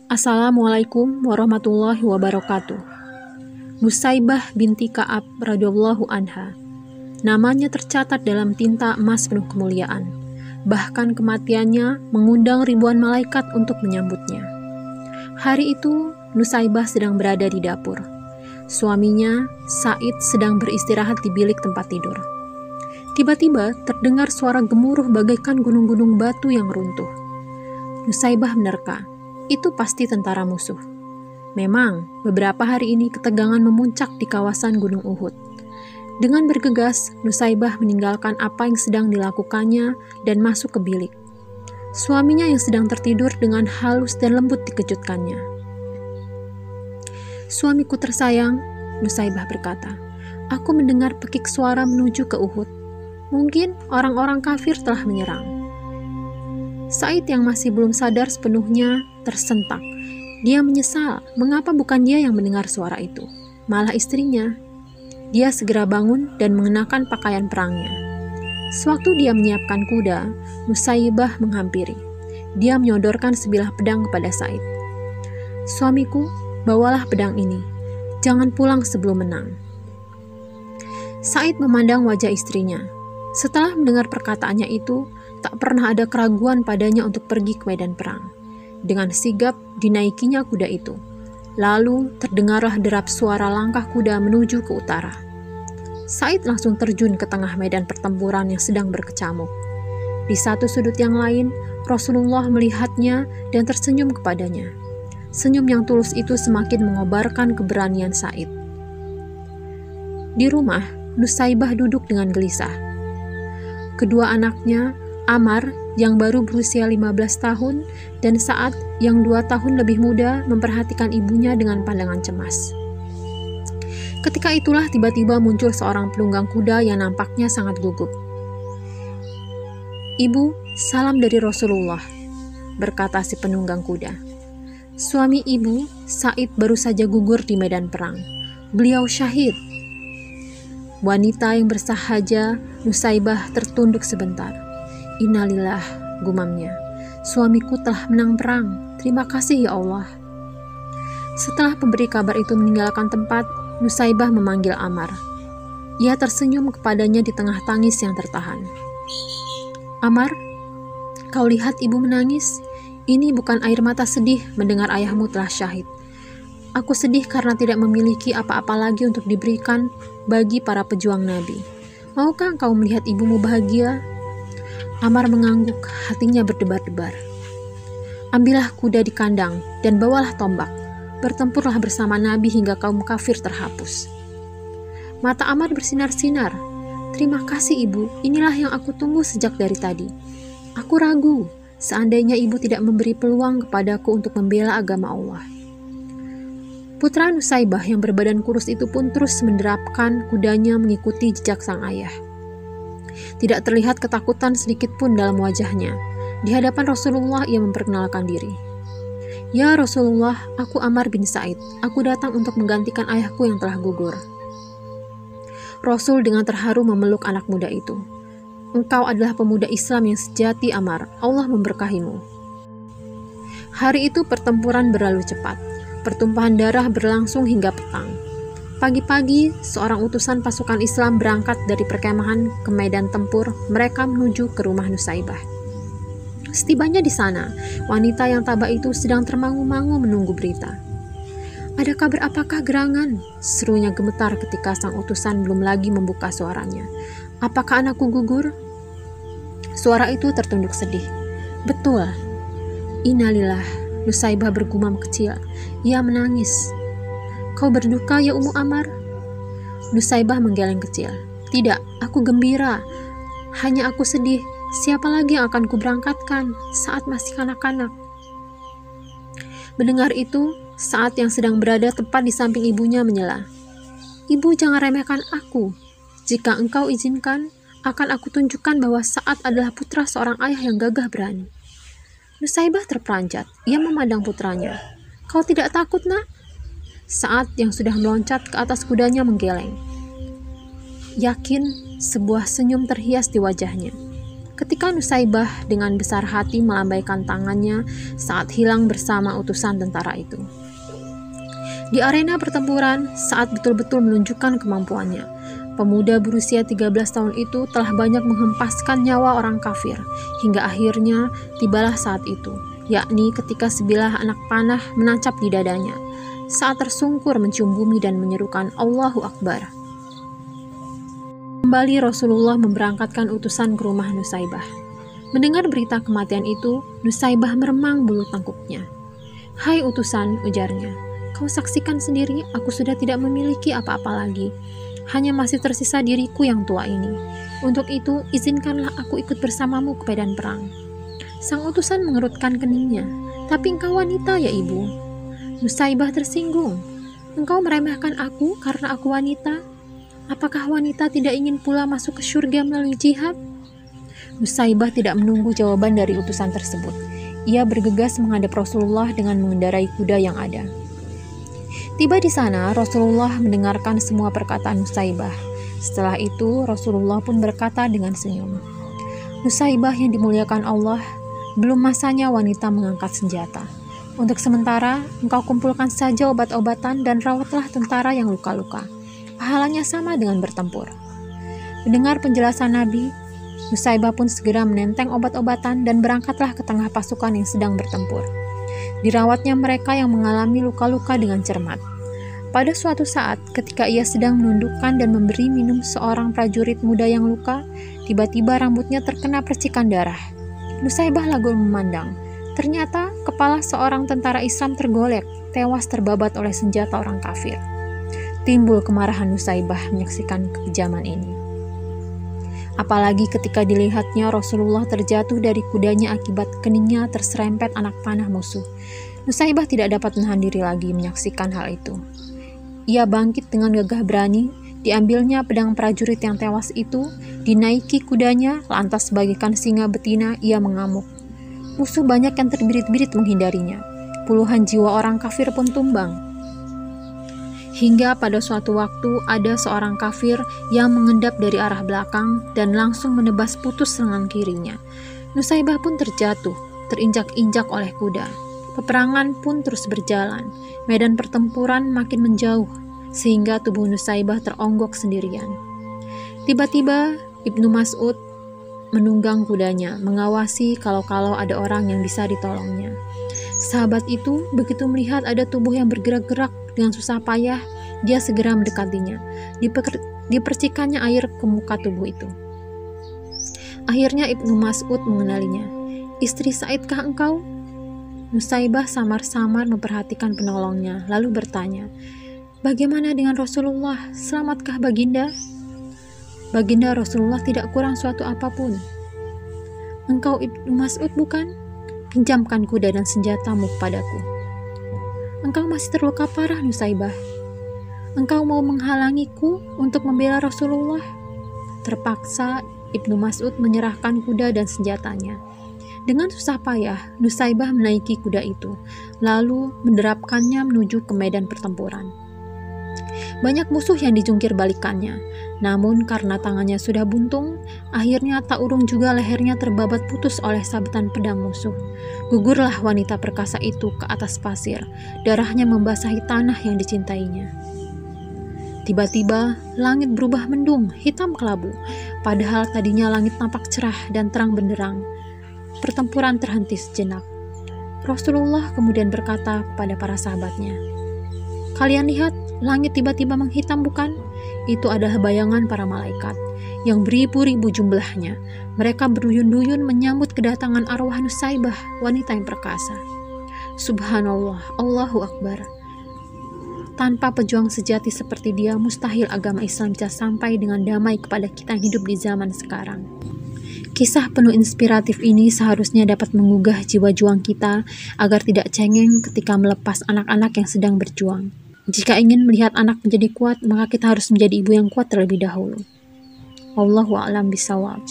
Assalamualaikum warahmatullahi wabarakatuh. Nusaibah binti Ka'ab radhiyallahu anha. Namanya tercatat dalam tinta emas penuh kemuliaan. Bahkan kematiannya mengundang ribuan malaikat untuk menyambutnya. Hari itu, Nusaibah sedang berada di dapur. Suaminya, Said, sedang beristirahat di bilik tempat tidur. Tiba-tiba terdengar suara gemuruh bagaikan gunung-gunung batu yang runtuh. Nusaibah menerka, itu pasti tentara musuh. Memang, beberapa hari ini ketegangan memuncak di kawasan Gunung Uhud. Dengan bergegas, Nusaibah meninggalkan apa yang sedang dilakukannya dan masuk ke bilik. Suaminya yang sedang tertidur dengan halus dan lembut dikejutkannya. "Suamiku tersayang," Nusaibah berkata, "aku mendengar pekik suara menuju ke Uhud. Mungkin orang-orang kafir telah menyerang." Said yang masih belum sadar sepenuhnya tersentak. Dia menyesal, mengapa bukan dia yang mendengar suara itu, malah istrinya. Dia segera bangun dan mengenakan pakaian perangnya. Sewaktu dia menyiapkan kuda, Nusaibah menghampiri. Dia menyodorkan sebilah pedang kepada Said. "Suamiku, bawalah pedang ini. Jangan pulang sebelum menang." Said memandang wajah istrinya. Setelah mendengar perkataannya itu, tak pernah ada keraguan padanya untuk pergi ke medan perang. Dengan sigap dinaikinya kuda itu. Lalu terdengarlah derap suara langkah kuda menuju ke utara. Said langsung terjun ke tengah medan pertempuran yang sedang berkecamuk. Di satu sudut yang lain, Rasulullah melihatnya dan tersenyum kepadanya. Senyum yang tulus itu semakin mengobarkan keberanian Said. Di rumah, Nusaibah duduk dengan gelisah. Kedua anaknya, Amar yang baru berusia 15 tahun dan Sa'ad yang 2 tahun lebih muda memperhatikan ibunya dengan pandangan cemas. Ketika itulah tiba-tiba muncul seorang penunggang kuda yang nampaknya sangat gugup. "Ibu, salam dari Rasulullah," berkata si penunggang kuda. "Suami ibu, Said, baru saja gugur di medan perang. Beliau syahid." Wanita yang bersahaja, Nusaibah tertunduk sebentar. "Innalillah," gumamnya. "Suamiku telah menang perang. Terima kasih ya Allah." Setelah pemberi kabar itu meninggalkan tempat, Nusaibah memanggil Amar. Ia tersenyum kepadanya di tengah tangis yang tertahan. "Amar, kau lihat ibu menangis? Ini bukan air mata sedih mendengar ayahmu telah syahid. Aku sedih karena tidak memiliki apa-apa lagi untuk diberikan bagi para pejuang Nabi. Maukah engkau melihat ibumu bahagia?" Amar mengangguk, hatinya berdebar-debar. "Ambillah kuda di kandang dan bawalah tombak. Bertempurlah bersama Nabi hingga kaum kafir terhapus." Mata Amar bersinar-sinar. "Terima kasih ibu, inilah yang aku tunggu sejak dari tadi. Aku ragu, seandainya ibu tidak memberi peluang kepadaku untuk membela agama Allah." Putra Nusaibah yang berbadan kurus itu pun terus menderapkan kudanya mengikuti jejak sang ayah. Tidak terlihat ketakutan sedikit pun dalam wajahnya. Di hadapan Rasulullah ia memperkenalkan diri. "Ya Rasulullah, aku Amar bin Said. Aku datang untuk menggantikan ayahku yang telah gugur." Rasul dengan terharu memeluk anak muda itu. "Engkau adalah pemuda Islam yang sejati, Amar. Allah memberkahimu." Hari itu pertempuran berlalu cepat. Pertumpahan darah berlangsung hingga petang. Pagi-pagi, seorang utusan pasukan Islam berangkat dari perkemahan ke medan tempur. Mereka menuju ke rumah Nusaibah. Setibanya di sana, wanita yang tabah itu sedang termangu-mangu menunggu berita. "Ada kabar apakah gerangan?" serunya gemetar ketika sang utusan belum lagi membuka suaranya. "Apakah anakku gugur?" Suara itu tertunduk sedih. "Betul." "Innalillah," Nusaibah bergumam kecil. Ia menangis. "Kau berduka ya Ummu Amar?" Nusaibah menggeleng kecil. "Tidak, aku gembira. Hanya aku sedih. Siapa lagi yang akan kuberangkatkan saat masih kanak-kanak?" Mendengar itu, Saat yang sedang berada tepat di samping ibunya menyela. "Ibu, jangan remehkan aku. Jika engkau izinkan, akan aku tunjukkan bahwa Sa'ad adalah putra seorang ayah yang gagah berani." Nusaibah terperanjat. Ia memandang putranya. "Kau tidak takut, nak?" Sa'ad yang sudah meloncat ke atas kudanya menggeleng. Yakin, sebuah senyum terhias di wajahnya. ketika Nusaibah dengan besar hati melambaikan tangannya saat hilang bersama utusan tentara itu. Di arena pertempuran, saat betul-betul menunjukkan kemampuannya, pemuda berusia 13 tahun itu telah banyak menghempaskan nyawa orang kafir, hingga akhirnya tibalah saat itu, yakni ketika sebilah anak panah menancap di dadanya, saat tersungkur mencium bumi dan menyerukan Allahu Akbar. Kembali Rasulullah memberangkatkan utusan ke rumah Nusaibah. Mendengar berita kematian itu, Nusaibah meremang bulu tengkuknya. "Hai utusan," ujarnya, "kau saksikan sendiri, aku sudah tidak memiliki apa-apa lagi. Hanya masih tersisa diriku yang tua ini. Untuk itu, izinkanlah aku ikut bersamamu ke medan perang." Sang utusan mengerutkan keningnya. "Tapi engkau wanita ya ibu?" Nusaibah tersinggung. "Engkau meremehkan aku karena aku wanita? Apakah wanita tidak ingin pula masuk ke surga melalui jihad?" Nusaibah tidak menunggu jawaban dari utusan tersebut. Ia bergegas menghadap Rasulullah dengan mengendarai kuda yang ada. Tiba di sana, Rasulullah mendengarkan semua perkataan Nusaibah. Setelah itu, Rasulullah pun berkata dengan senyum, "Nusaibah yang dimuliakan Allah, belum masanya wanita mengangkat senjata. Untuk sementara, engkau kumpulkan saja obat-obatan dan rawatlah tentara yang luka-luka. Pahalanya sama dengan bertempur." Mendengar penjelasan Nabi, Nusaibah pun segera menenteng obat-obatan dan berangkatlah ke tengah pasukan yang sedang bertempur. Dirawatnya mereka yang mengalami luka-luka dengan cermat. Pada suatu saat, ketika ia sedang menundukkan dan memberi minum seorang prajurit muda yang luka, tiba-tiba rambutnya terkena percikan darah. Nusaibah lalu memandang. Ternyata kepala seorang tentara Islam tergolek, tewas terbabat oleh senjata orang kafir. Timbul kemarahan Nusaibah menyaksikan kekejaman ini. Apalagi ketika dilihatnya Rasulullah terjatuh dari kudanya akibat keningnya terserempet anak panah musuh. Nusaibah tidak dapat menahan diri lagi menyaksikan hal itu. Ia bangkit dengan gagah berani, diambilnya pedang prajurit yang tewas itu, dinaiki kudanya, lantas bagaikan singa betina ia mengamuk. Musuh banyak yang terbirit-birit menghindarinya. Puluhan jiwa orang kafir pun tumbang. Hingga pada suatu waktu ada seorang kafir yang mengendap dari arah belakang dan langsung menebas putus lengan kirinya. Nusaibah pun terjatuh, terinjak-injak oleh kuda. Peperangan pun terus berjalan. Medan pertempuran makin menjauh, sehingga tubuh Nusaibah teronggok sendirian. Tiba-tiba Ibnu Mas'ud menunggang kudanya, mengawasi kalau-kalau ada orang yang bisa ditolongnya. Sahabat itu begitu melihat ada tubuh yang bergerak-gerak dengan susah payah, dia segera mendekatinya. Dipercikannya air ke muka tubuh itu. Akhirnya Ibnu Mas'ud mengenalinya. "Istri Saidkah engkau?" Nusaibah samar-samar memperhatikan penolongnya, lalu bertanya, "Bagaimana dengan Rasulullah? Selamatkah Baginda?" "Baginda Rasulullah tidak kurang suatu apapun." "Engkau Ibnu Mas'ud bukan? Pinjamkan kuda dan senjatamu kepadaku." "Engkau masih terluka parah, Nusaibah. Engkau mau menghalangiku untuk membela Rasulullah?" Terpaksa Ibnu Mas'ud menyerahkan kuda dan senjatanya. Dengan susah payah, Nusaibah menaiki kuda itu, lalu menderapkannya menuju ke medan pertempuran. Banyak musuh yang dijungkir balikannya, namun karena tangannya sudah buntung, akhirnya tak urung juga lehernya terbabat putus oleh sabetan pedang musuh. Gugurlah wanita perkasa itu ke atas pasir, darahnya membasahi tanah yang dicintainya. Tiba-tiba, langit berubah mendung, hitam kelabu, padahal tadinya langit nampak cerah dan terang benderang. Pertempuran terhenti sejenak. Rasulullah kemudian berkata kepada para sahabatnya, "Kalian lihat, langit tiba-tiba menghitam bukan? Itu adalah bayangan para malaikat, yang beribu-ribu jumlahnya. Mereka berduyun-duyun menyambut kedatangan arwah Nusaibah, wanita yang perkasa." Subhanallah, Allahu Akbar. Tanpa pejuang sejati seperti dia, mustahil agama Islam bisa sampai dengan damai kepada kita yang hidup di zaman sekarang. Kisah penuh inspiratif ini seharusnya dapat menggugah jiwa juang kita agar tidak cengeng ketika melepas anak-anak yang sedang berjuang. Jika ingin melihat anak menjadi kuat, maka kita harus menjadi ibu yang kuat terlebih dahulu. Wallahu a'lam bishawab.